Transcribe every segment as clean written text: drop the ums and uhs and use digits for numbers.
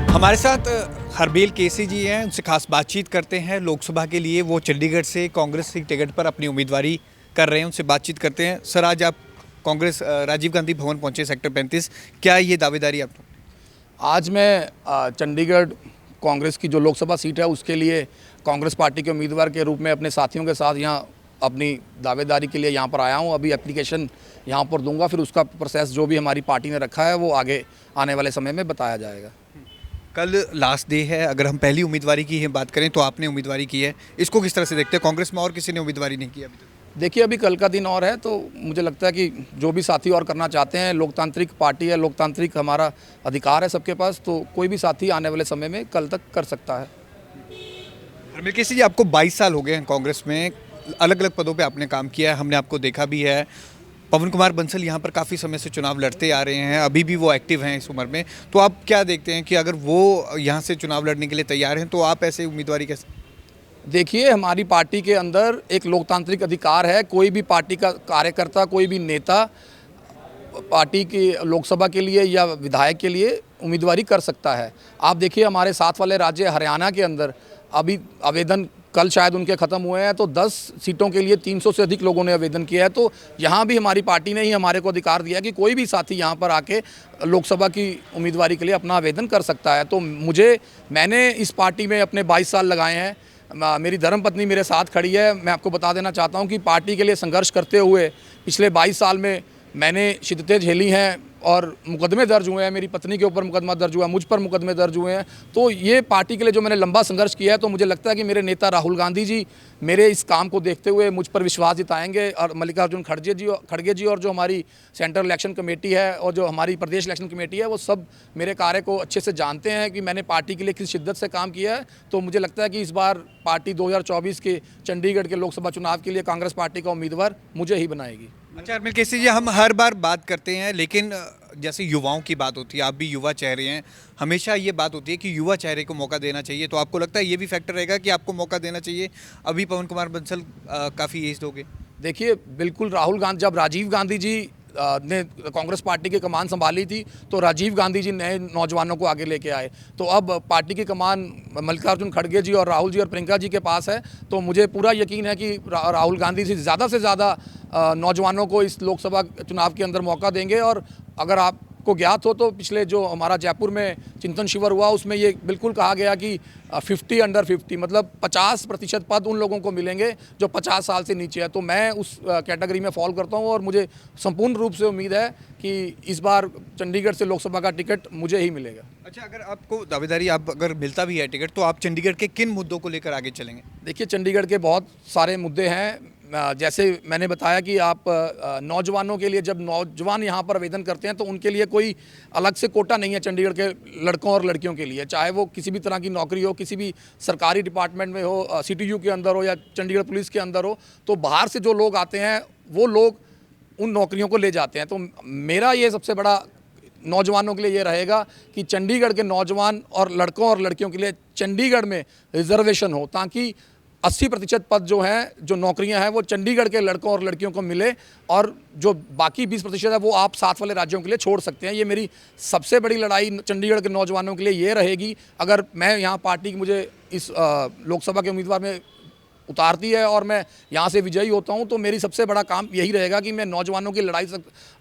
हमारे साथ हरबील केसी जी हैं, उनसे खास बातचीत करते हैं। लोकसभा के लिए वो चंडीगढ़ से कांग्रेस की टिकट पर अपनी उम्मीदवारी कर रहे हैं, उनसे बातचीत करते हैं। सर, आज आप कांग्रेस राजीव गांधी भवन पहुंचे, सेक्टर 35, क्या ये दावेदारी आप? आज मैं चंडीगढ़ कांग्रेस की जो लोकसभा सीट है उसके लिए कांग्रेस पार्टी के उम्मीदवार के रूप में अपने साथियों के साथ यहाँ अपनी दावेदारी के लिए यहाँ पर आया हूँ। अभी एप्लीकेशन यहाँ पर दूंगा, फिर उसका प्रोसेस जो भी हमारी पार्टी ने रखा है वो आगे आने वाले समय में बताया जाएगा। कल लास्ट डे है। अगर हम पहली उम्मीदवारी की बात करें तो आपने उम्मीदवारी की है, इसको किस तरह से देखते हैं? कांग्रेस में और किसी ने उम्मीदवारी नहीं की अभी तक? देखिए, अभी कल का दिन और है, तो मुझे लगता है कि जो भी साथी और करना चाहते हैं, लोकतांत्रिक पार्टी है, लोकतांत्रिक हमारा अधिकार है सबके पास, तो कोई भी साथी आने वाले समय में कल तक कर सकता है। हरबील केसी जी, आपको 22 साल हो गए हैं कांग्रेस में, अलग अलग पदों पे आपने काम किया है, हमने आपको देखा भी है। पवन कुमार बंसल यहाँ पर काफ़ी समय से चुनाव लड़ते आ रहे हैं, अभी भी वो एक्टिव हैं इस उम्र में, तो आप क्या देखते हैं कि अगर वो यहाँ से चुनाव लड़ने के लिए तैयार हैं तो आप ऐसे उम्मीदवारी कैसे? देखिए, हमारी पार्टी के अंदर एक लोकतांत्रिक अधिकार है। कोई भी पार्टी का कार्यकर्ता, कोई भी नेता पार्टी की लोकसभा के लिए या विधायक के लिए उम्मीदवारी कर सकता है। आप देखिए, हमारे साथ वाले राज्य हरियाणा के अंदर अभी आवेदन कल शायद उनके ख़त्म हुए हैं, तो 10 सीटों के लिए 300 से अधिक लोगों ने आवेदन किया है। तो यहाँ भी हमारी पार्टी ने ही हमारे को अधिकार दिया कि कोई भी साथी यहाँ पर आके लोकसभा की उम्मीदवारी के लिए अपना आवेदन कर सकता है। तो मैंने इस पार्टी में अपने 22 साल लगाए हैं। मेरी धर्मपत्नी मेरे साथ खड़ी है। मैं आपको बता देना चाहता हूँ कि पार्टी के लिए संघर्ष करते हुए पिछले 22 साल में मैंने शिद्दतें झेली हैं और मुकदमे दर्ज हुए हैं। मेरी पत्नी के ऊपर मुकदमा दर्ज हुआ है, मुझ पर मुकदमे दर्ज हुए हैं। तो ये पार्टी के लिए जो मैंने लंबा संघर्ष किया है, तो मुझे लगता है कि मेरे नेता राहुल गांधी जी मेरे इस काम को देखते हुए मुझ पर विश्वास जताएंगे, और मल्लिकार्जुन खड़गे जी और जो हमारी सेंट्रल इलेक्शन कमेटी है और जो हमारी प्रदेश इलेक्शन कमेटी है, वो सब मेरे कार्य को अच्छे से जानते हैं कि मैंने पार्टी के लिए किस शिद्दत से काम किया है। तो मुझे लगता है कि इस बार पार्टी 2024 के चंडीगढ़ के लोकसभा चुनाव के लिए कांग्रेस पार्टी का उम्मीदवार मुझे ही बनाएगी। अच्छा हरबील केसी जी, हम हर बार बात करते हैं, लेकिन जैसे युवाओं की बात होती है, आप भी युवा चेहरे हैं, हमेशा ये बात होती है कि युवा चेहरे को मौका देना चाहिए, तो आपको लगता है ये भी फैक्टर रहेगा कि आपको मौका देना चाहिए? अभी पवन कुमार बंसल काफ़ी एज्ड हो गए। देखिए, बिल्कुल राहुल गांधी, जब राजीव गांधी जी ने कांग्रेस पार्टी की कमान संभाली थी, तो राजीव गांधी जी नए नौजवानों को आगे लेके आए। तो अब पार्टी की कमान मल्लिकार्जुन खड़गे जी और राहुल जी और प्रियंका जी के पास है। तो मुझे पूरा यकीन है कि राहुल गांधी से ज़्यादा नौजवानों को इस लोकसभा चुनाव के अंदर मौका देंगे। और अगर आपको ज्ञात हो तो पिछले जो हमारा जयपुर में चिंतन शिविर हुआ, उसमें ये बिल्कुल कहा गया कि 50 अंडर 50, मतलब 50% पद उन लोगों को मिलेंगे जो 50 साल से नीचे है। तो मैं उस कैटेगरी में फॉल करता हूँ और मुझे संपूर्ण रूप से उम्मीद है कि इस बार चंडीगढ़ से लोकसभा का टिकट मुझे ही मिलेगा। अच्छा, अगर आपको दावेदारी आप अगर मिलता भी है टिकट, तो आप चंडीगढ़ के किन मुद्दों को लेकर आगे चलेंगे? देखिए, चंडीगढ़ के बहुत सारे मुद्दे हैं। जैसे मैंने बताया कि आप नौजवानों के लिए, जब नौजवान यहाँ पर आवेदन करते हैं तो उनके लिए कोई अलग से कोटा नहीं है चंडीगढ़ के लड़कों और लड़कियों के लिए, चाहे वो किसी भी तरह की नौकरी हो, किसी भी सरकारी डिपार्टमेंट में हो, CTU के अंदर हो या चंडीगढ़ पुलिस के अंदर हो। तो बाहर से जो लोग आते हैं वो लोग उन नौकरियों को ले जाते हैं। तो मेरा ये सबसे बड़ा नौजवानों के लिए ये रहेगा कि चंडीगढ़ के नौजवान और लड़कों और लड़कियों के लिए चंडीगढ़ में रिजर्वेशन हो, ताकि 80% पद जो हैं, जो नौकरियां हैं, वो चंडीगढ़ के लड़कों और लड़कियों को मिले, और जो बाकी 20% है वो आप साथ वाले राज्यों के लिए छोड़ सकते हैं। ये मेरी सबसे बड़ी लड़ाई चंडीगढ़ के नौजवानों के लिए ये रहेगी। अगर मैं यहाँ पार्टी की मुझे इस लोकसभा के उम्मीदवार में उतारती है और मैं यहाँ से विजयी होता हूँ, तो मेरी सबसे बड़ा काम यही रहेगा कि मैं नौजवानों की लड़ाई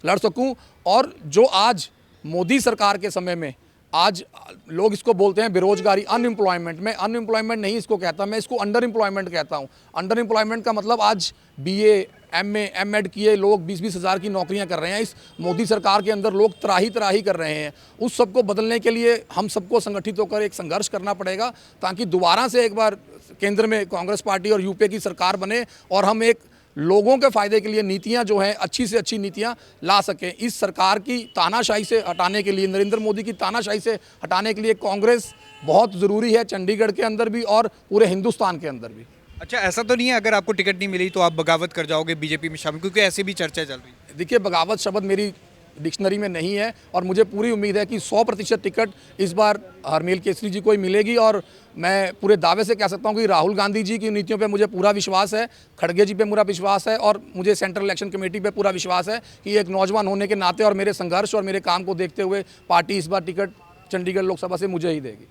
लड़ सकूँ। और जो आज मोदी सरकार के समय में, आज लोग इसको बोलते हैं बेरोजगारी, अनएम्प्लॉयमेंट, मैं अनएम्प्लॉयमेंट नहीं इसको कहता, मैं इसको अंडर एम्प्लॉयमेंट कहता हूँ। अंडर एम्प्लॉयमेंट का मतलब आज BA, MA, M.Ed किए लोग 20-20 हज़ार की नौकरियां कर रहे हैं। इस मोदी सरकार के अंदर लोग त्राही कर रहे हैं। उस सबको बदलने के लिए हम सबको संगठित होकर एक संघर्ष करना पड़ेगा, ताकि दोबारा से एक बार केंद्र में कांग्रेस पार्टी और यूपीए की सरकार बने और हम एक लोगों के फ़ायदे के लिए नीतियां जो हैं, अच्छी से अच्छी नीतियां ला सकें। इस सरकार की तानाशाही से हटाने के लिए, नरेंद्र मोदी की तानाशाही से हटाने के लिए कांग्रेस बहुत ज़रूरी है, चंडीगढ़ के अंदर भी और पूरे हिंदुस्तान के अंदर भी। अच्छा, ऐसा तो नहीं है अगर आपको टिकट नहीं मिली तो आप बगावत कर जाओगे बीजेपी में शामिल, क्योंकि ऐसी भी चर्चा चल रही है? देखिए, बगावत शब्द मेरी डिक्शनरी में नहीं है, और मुझे पूरी उम्मीद है कि 100% टिकट इस बार हरबील केसरी जी को ही मिलेगी। और मैं पूरे दावे से कह सकता हूं कि राहुल गांधी जी की नीतियों पे मुझे पूरा विश्वास है, खड़गे जी पे पूरा विश्वास है, और मुझे सेंट्रल इलेक्शन कमेटी पे पूरा विश्वास है कि एक नौजवान होने के नाते और मेरे संघर्ष और मेरे काम को देखते हुए पार्टी इस बार टिकट चंडीगढ़ लोकसभा से मुझे ही देगी।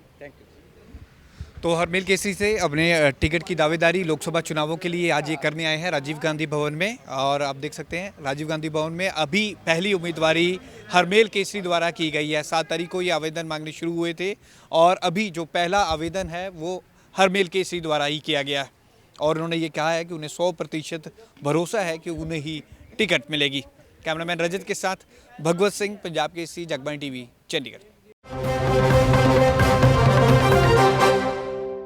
तो हरमेल केसरी से अपने टिकट की दावेदारी लोकसभा चुनावों के लिए आज ये करने आए हैं राजीव गांधी भवन में। और आप देख सकते हैं राजीव गांधी भवन में अभी पहली उम्मीदवारी हरमेल केसरी द्वारा की गई है। 7 तारीख को ये आवेदन मांगने शुरू हुए थे और अभी जो पहला आवेदन है वो हरमेल केसरी द्वारा ही किया गया है। और उन्होंने ये कहा है कि उन्हें 100% भरोसा है कि उन्हें ही टिकट मिलेगी। कैमरामैन रजत के साथ भगवत सिंह, पंजाब केसरी, जगबानी टीवी, चंडीगढ़।